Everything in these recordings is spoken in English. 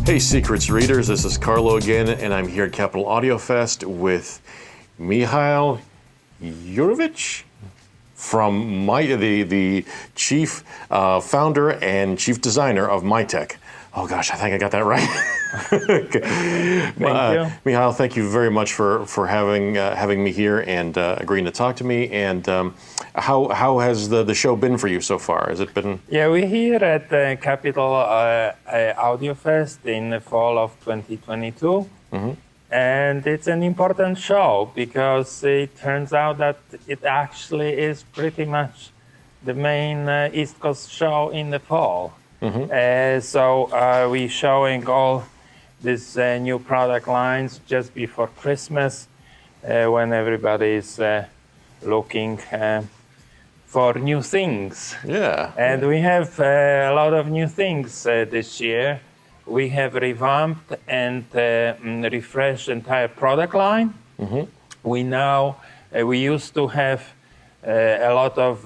Hey Secrets readers, this is Carlo again, and I'm here at Capital Audiofest with Michal Jurovic from the chief founder and chief designer of Mytek. Oh gosh, I think I got that right. Thank you. Michal, thank you very much for having me here and agreeing to talk to me. And how has the show been for you so far? Has it been? Yeah, we're here at the Capital Audiofest in the fall of 2022. Mm-hmm. And it's an important show because it turns out that it actually is pretty much the main East Coast show in the fall. Mm-hmm. So we're showing all these new product lines just before Christmas when everybody is looking for new things. Yeah. And we have a lot of new things this year. We have revamped and refreshed the entire product line. Mm-hmm. We used to have a lot of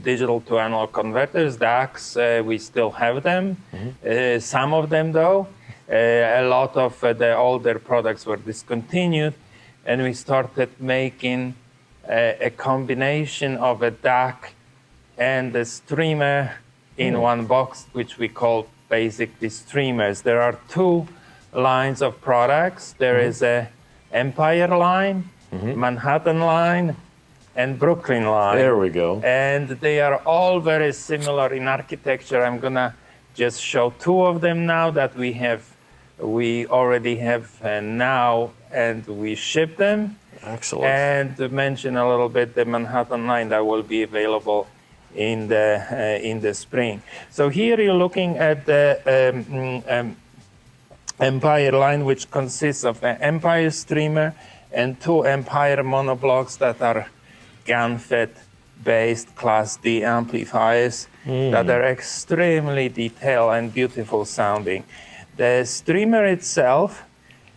digital to analog converters, DACs. We still have them. Mm-hmm. Some of them, though. A lot of the older products were discontinued, and we started making a combination of a DAC and a streamer in one box, which we call basically streamers. There are two lines of products. There is a Empire line, Manhattan line, and Brooklyn line. There we go. And they are all very similar in architecture. I'm gonna just show two of them now that we already have now, and we ship them. Excellent. And to mention a little bit the Manhattan line that will be available in the spring. So here you're looking at the Empire line, which consists of an Empire streamer and two Empire monoblocks that are GaN-FET based Class D amplifiers that are extremely detailed and beautiful sounding. The streamer itself,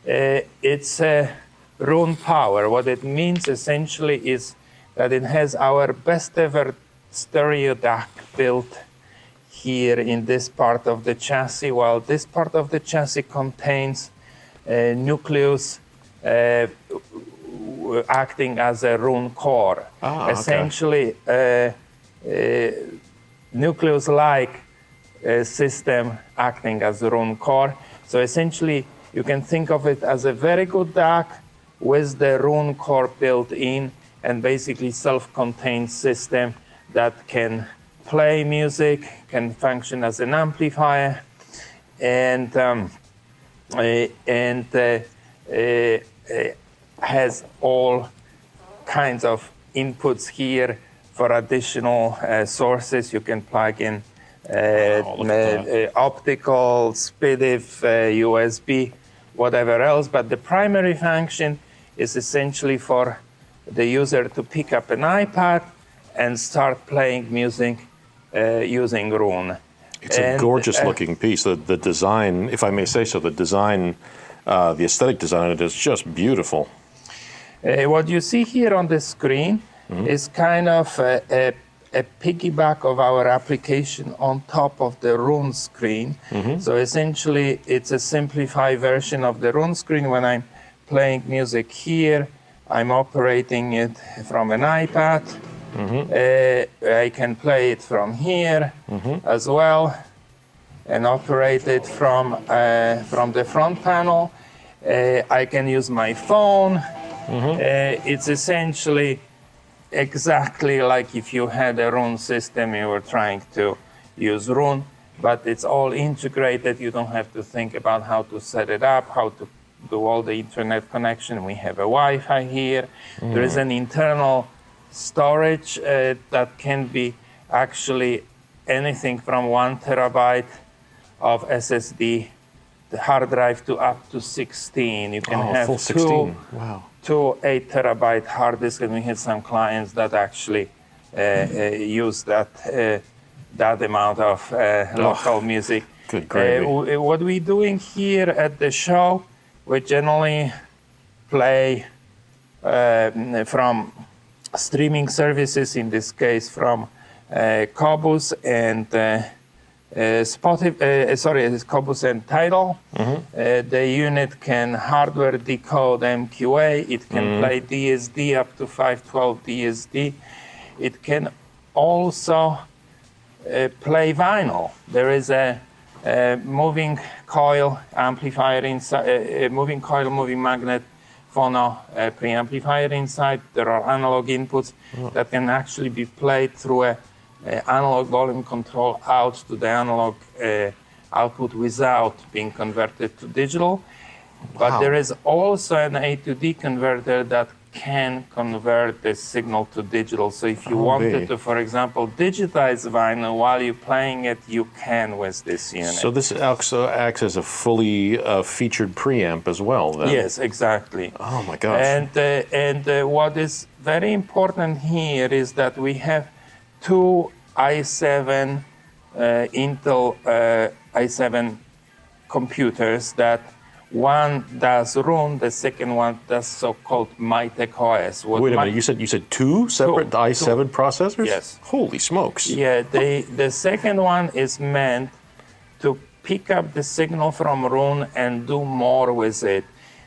it's a roon power. What it means essentially is that it has our best ever stereo DAC built here in this part of the chassis, while this part of the chassis contains a nucleus acting as a roon core. Okay. Essentially, nucleus-like system acting as a roon core. So essentially, you can think of it as a very good DAC with the roon core built in, and basically self-contained system that can play music, can function as an amplifier, and has all kinds of inputs here for additional sources. You can plug in optical, SPDIF, USB, whatever else, but the primary function is essentially for the user to pick up an iPad and start playing music using roon. It's a gorgeous looking piece. The design, if I may say so, the aesthetic design of it is just beautiful. What you see here on the screen is kind of a piggyback of our application on top of the roon screen. So essentially, it's a simplified version of the roon screen. When I'm playing music here, I'm operating it from an iPad. I can play it from here as well, and operate it from the front panel. I can use my phone. It's essentially exactly like if you had a roon system, you were trying to use roon, but it's all integrated. You don't have to think about how to set it up, how to do all the internet connection. We have a Wi-Fi here. There is an internal storage that can be actually anything from 1 terabyte of SSD, the hard drive, to up to 16. You can have full 16. Wow. Two 8 terabyte hard disks, and we had some clients that actually use that amount of local music. Good gravy. What we're doing here at the show, we generally play from streaming services, in this case from Qobuz and It's Cobus and Tidal. The unit can hardware decode MQA. It can play DSD up to 512 DSD. It can also play vinyl. There is a moving coil amplifier inside, moving coil, moving magnet phono preamplifier inside. There are analog inputs that can actually be played through a analog volume control out to the analog output without being converted to digital. But there is also an A to D converter that can convert the signal to digital. So if you wanted to, for example, digitize vinyl while you're playing it, you can with this unit. So this also acts as a fully featured preamp as well, then? Yes, exactly. Oh my gosh. And what is very important here is that we have two i7 Intel i7 computers that one does run, the second one does so-called Mytek OS. Wait a minute, you said two separate i7 processors? Yes. Holy smokes. Yeah, the second one is meant to pick up the signal from RUN and do more with it.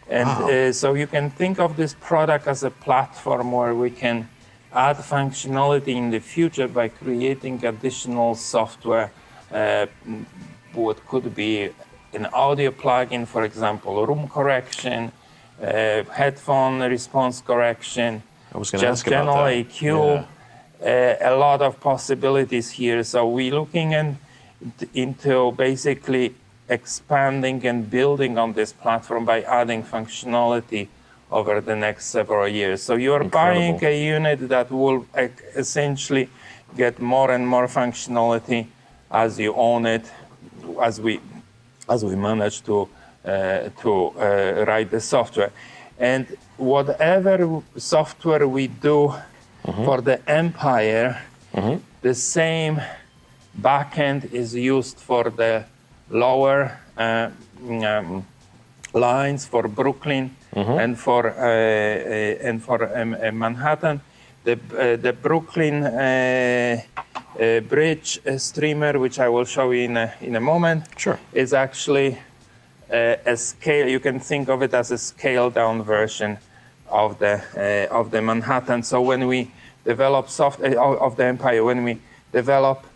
And so you can think of this product as a platform where we can add functionality in the future by creating additional software. What could be an audio plugin, for example, room correction, headphone response correction, just general AQ, a lot of possibilities here. So we're looking into basically expanding and building on this platform by adding functionality over the next several years. So you're buying a unit that will essentially get more and more functionality as you own it, as we manage to write the software. And whatever software we do for the Empire, the same backend is used for the lower lines for Brooklyn and for Manhattan. The Brooklyn bridge streamer, which I will show you in a moment, is actually a scale. You can think of it as a scaled down version of the Manhattan. So when we develop of the Empire, when we develop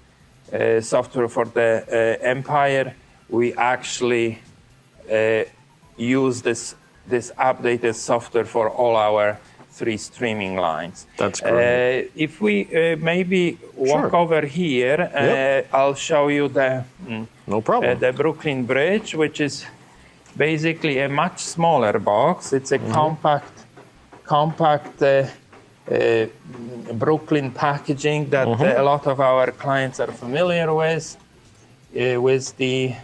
software for the Empire, we actually use this updated software for all our 3 streaming lines. That's great. If we maybe walk over here, I'll show you the the Brooklyn Bridge, which is basically a much smaller box. It's a compact Brooklyn packaging that a lot of our clients are familiar with the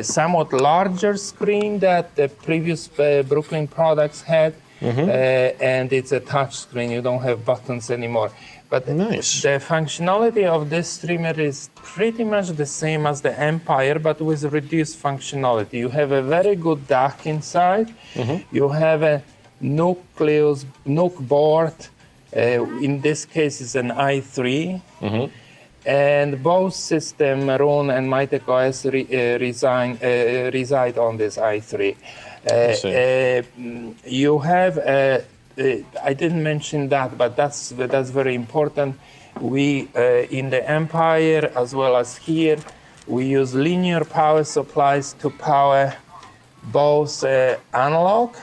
somewhat larger screen that the previous Brooklyn products had, and it's a touch screen. You don't have buttons anymore. But the functionality of this streamer is pretty much the same as the Empire, but with reduced functionality. You have a very good DAC inside. You have a NUC board. In this case, it's an i3. And both system, RUN and Mytek OS, reside on this i3. You have I didn't mention that, but that's very important. We in the Empire as well as here, we use linear power supplies to power both analog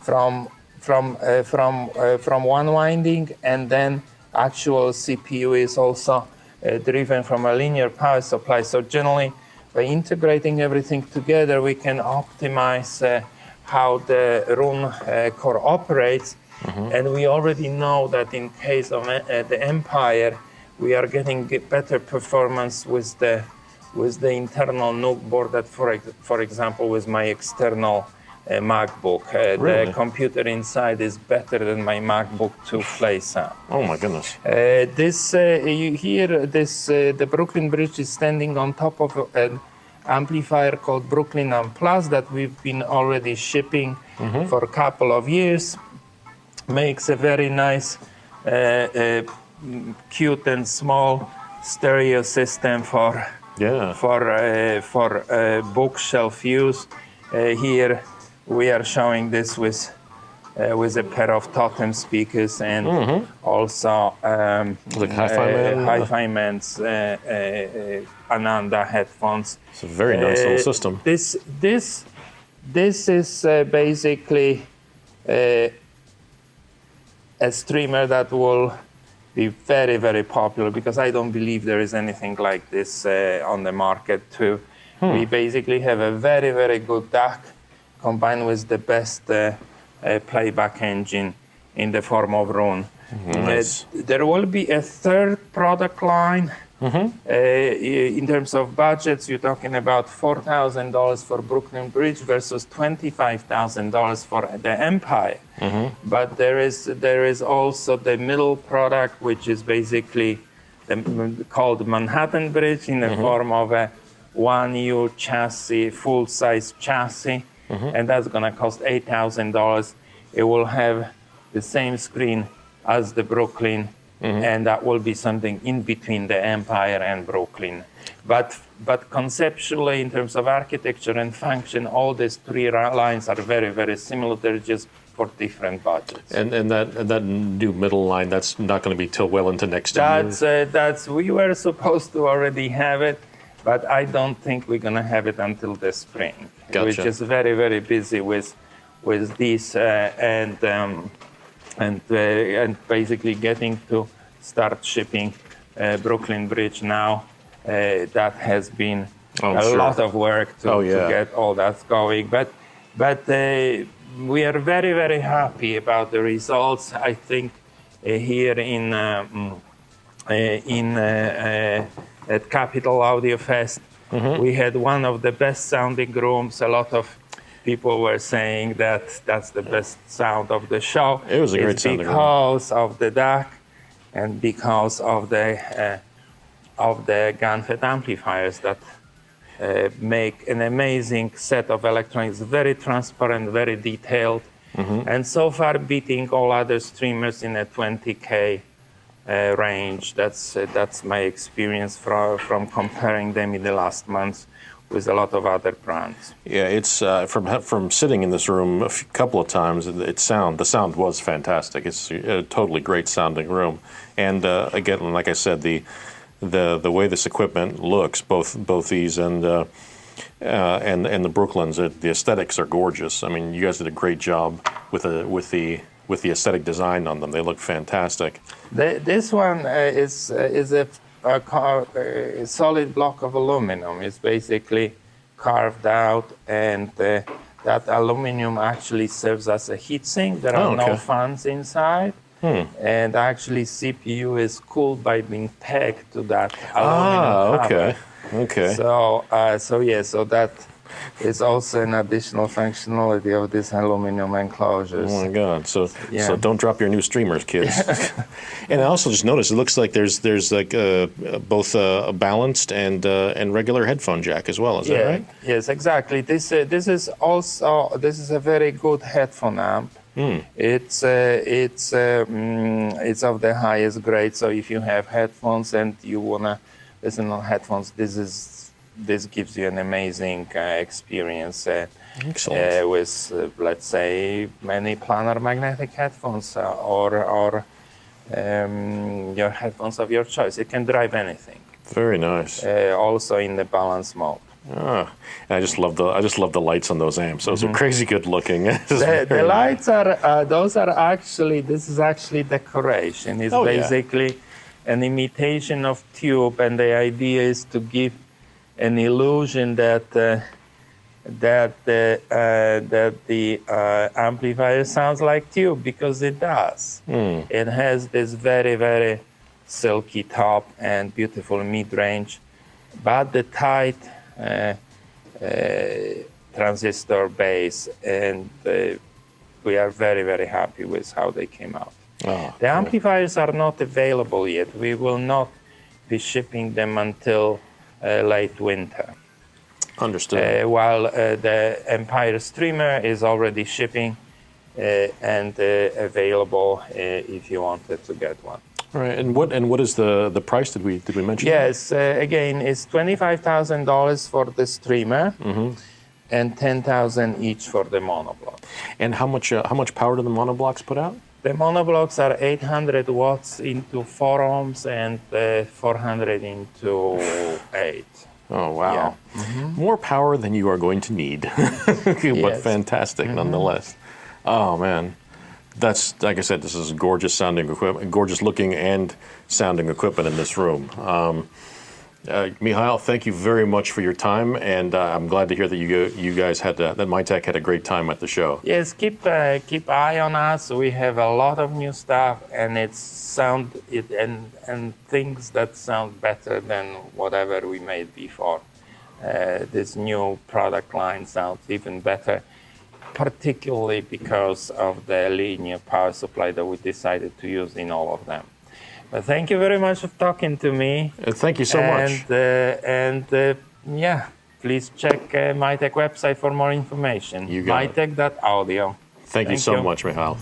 from one winding, and then actual CPU is also driven from a linear power supply. So generally, by integrating everything together, we can optimize how the RUN core operates. And we already know that in case of the Empire, we are getting better performance with the internal NUC board that, for example, with my external MacBook. The computer inside is better than my MacBook to play sound. Oh my goodness. The Brooklyn Bridge is standing on top of an amplifier called Brooklyn Plus that we've been already shipping for a couple of years. Makes a very nice, cute and small stereo system for bookshelf use. Here we are showing this with a pair of Totem speakers and also like Hi-Fi Man's Ananda headphones. It's a very nice little system. This is basically a streamer that will be very, very popular, because I don't believe there is anything like this on the market too. We basically have a very, very good DAC combined with the best playback engine in the form of Roon. Nice. There will be a third product line. In terms of budgets, you're talking about $4,000 for Brooklyn Bridge versus $25,000 for the Empire. But there is also the middle product, which is basically called Manhattan Bridge in the form of a 1U chassis, full-size chassis, and that's going to cost $8,000. It will have the same screen as the Brooklyn, and that will be something in between the Empire and Brooklyn. But conceptually, in terms of architecture and function, all these three lines are very, very similar. They're just for different budgets. And that new middle line, that's not going to be till well into next year? We were supposed to already have it, but I don't think we're going to have it until the spring. Gotcha. We're just very, very busy with this and basically getting to start shipping Brooklyn Bridge now. That has been lot of work to get all that going. But we are very, very happy about the results. I think here at Capitol Audiofest, we had one of the best sounding rooms. A lot of people were saying that that's the best sound of the show. It was a great sounding room. Because of the DAC and because of the GaN-fed amplifiers that make an amazing set of electronics, very transparent, very detailed, and so far beating all other streamers in a 20K range. That's my experience from comparing them in the last months with a lot of other brands. Yeah, it's from sitting in this room a couple of times. The sound was fantastic. It's a totally great sounding room, and again, like I said, the way this equipment looks, both these and the Brooklyns, the aesthetics are gorgeous. I mean, you guys did a great job with the aesthetic design on them. They look fantastic. This one is a solid block of aluminum. It's basically carved out, and that aluminum actually serves as a heatsink. There are no fans inside, and actually CPU is cooled by being pegged to that aluminum cover. Okay. So that is also an additional functionality of these aluminum enclosures. Oh my God! So don't drop your new streamers, kids. And I also just noticed it looks like there's like both a balanced and regular headphone jack as well. Is that right? Yes, exactly. This is a very good headphone amp. It's of the highest grade. So if you have headphones and you wanna listen on headphones, this gives you an amazing experience with, let's say, many planar magnetic headphones or your headphones of your choice. It can drive anything. Very nice. Also in the balance mode. And I just love the lights on those amps. Those are crazy good looking. The lights are this is actually decoration. It's basically an imitation of tube, and the idea is to give an illusion that the amplifier sounds like tube, because it does. It has this very, very silky top and beautiful mid-range, but the tight transistor base, and we are very, very happy with how they came out. The amplifiers are not available yet. We will not be shipping them until late winter. Understood. While the Empire Streamer is already shipping and available if you wanted to get one. All right, and what is the price? Did we mention? Yes, again, it's $25,000 for the streamer, and $10,000 each for the monoblock. And how much power do the monoblocks put out? The monoblocks are 800 watts into 4 ohms and 400 into 8. Oh wow! Yeah. More power than you are going to need, but Yes. fantastic nonetheless. Oh man, that's like I said. This is gorgeous sounding equipment, gorgeous looking and sounding equipment in this room. Mihail, thank you very much for your time, and I'm glad to hear that you guys had that Mytek had a great time at the show. Yes, keep eye on us. We have a lot of new stuff, and and things that sound better than whatever we made before. This new product line sounds even better, particularly because of the linear power supply that we decided to use in all of them. But thank you very much for talking to me. Thank you so much. Yeah, please check Mytek website for more information. You got it. Mytek.audio. Thank you so much, Mihail.